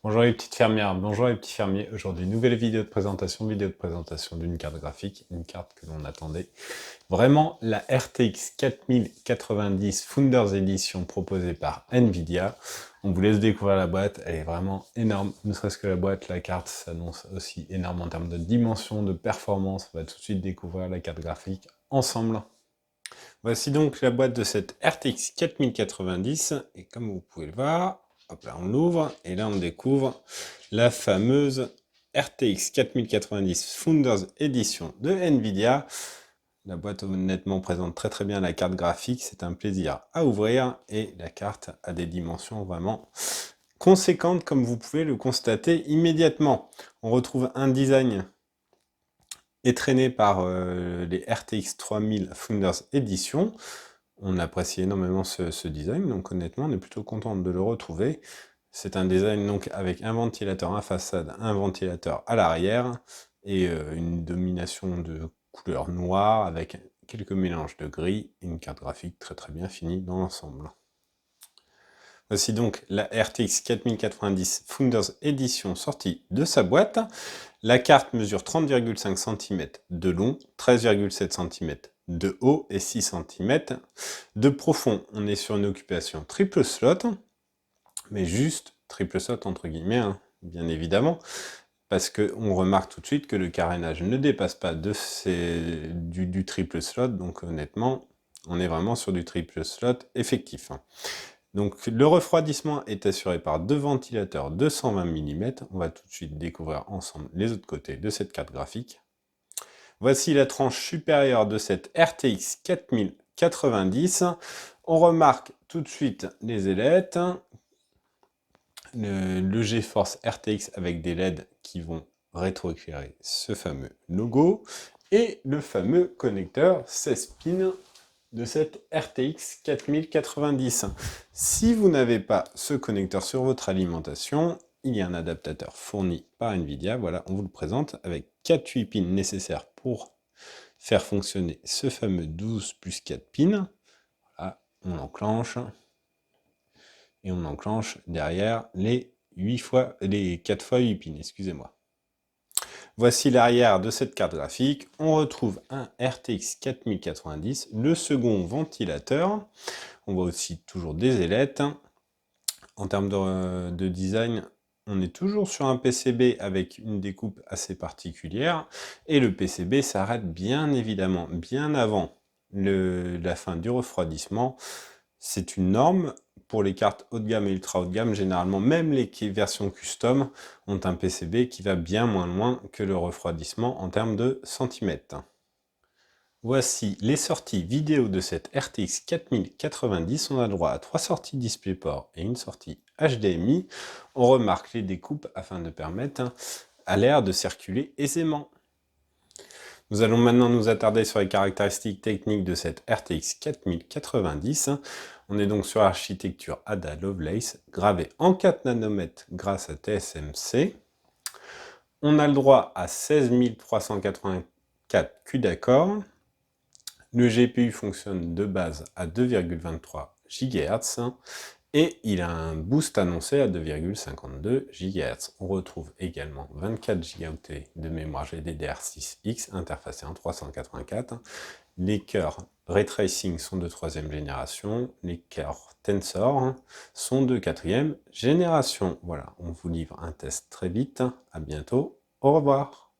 Bonjour les petites fermières, bonjour les petits fermiers. Aujourd'hui, nouvelle vidéo de présentation d'une carte graphique, une carte que l'on attendait. Vraiment, la RTX 4090 Founders Edition proposée par Nvidia. On vous laisse découvrir la boîte, elle est vraiment énorme. Ne serait-ce que la boîte, la carte s'annonce aussi énorme en termes de dimension, de performance. On va tout de suite découvrir la carte graphique ensemble. Voici donc la boîte de cette RTX 4090, et comme vous pouvez le voir, hop là on l'ouvre, et là on découvre la fameuse RTX 4090 Founders Edition de Nvidia. La boîte honnêtement présente très bien la carte graphique, c'est un plaisir à ouvrir, et la carte a des dimensions vraiment conséquentes comme vous pouvez le constater immédiatement. On retrouve un design traîné par les RTX 3000 Founders Edition. On apprécie énormément ce design, donc honnêtement, on est plutôt content de le retrouver. C'est un design donc avec un ventilateur à façade, un ventilateur à l'arrière, et une domination de couleur noire avec quelques mélanges de gris, et une carte graphique très bien finie dans l'ensemble. Voici donc la RTX 4090 Founders Edition sortie de sa boîte. La carte mesure 30,5 cm de long, 13,7 cm de haut et 6 cm de profond. On est sur une occupation triple slot, mais juste triple slot entre guillemets, hein, bien évidemment, parce qu'on remarque tout de suite que le carénage ne dépasse pas du triple slot, donc honnêtement, on est vraiment sur du triple slot effectif. Donc le refroidissement est assuré par deux ventilateurs de 120 mm. On va tout de suite découvrir ensemble les autres côtés de cette carte graphique. Voici la tranche supérieure de cette RTX 4090. On remarque tout de suite les ailettes, le GeForce RTX avec des LED qui vont rétroéclairer ce fameux logo, et le fameux connecteur 16 pins de cette RTX 4090. Si vous n'avez pas ce connecteur sur votre alimentation, il y a un adaptateur fourni par Nvidia, voilà, on vous le présente, avec 4-8 pins nécessaires pour faire fonctionner ce fameux 12 plus 4 pins. Voilà, on enclenche, et on enclenche derrière les 4 fois 8 pins, excusez-moi. Voici l'arrière de cette carte graphique. On retrouve un RTX 4090, le second ventilateur. On voit aussi toujours des ailettes. En termes de design, on est toujours sur un PCB avec une découpe assez particulière. Et le PCB s'arrête bien évidemment bien avant la fin du refroidissement. C'est une norme pour les cartes haut de gamme et ultra haut de gamme. Généralement, même les versions custom ont un PCB qui va bien moins loin que le refroidissement en termes de centimètres. Voici les sorties vidéo de cette RTX 4090. On a le droit à 3 sorties DisplayPort et une sortie HDMI. On remarque les découpes afin de permettre à l'air de circuler aisément. Nous allons maintenant nous attarder sur les caractéristiques techniques de cette RTX 4090. On est donc sur l'architecture Ada Lovelace, gravée en 4 nanomètres grâce à TSMC. On a le droit à 16 384 CUDA-Core. Le GPU fonctionne de base à 2,23 GHz et il a un boost annoncé à 2,52 GHz. On retrouve également 24 Go de mémoire GDDR6X interfacée en 384. Les cœurs Ray Tracing sont de 3e génération, les cœurs Tensor sont de 4e génération. Voilà, on vous livre un test très vite. À bientôt, au revoir.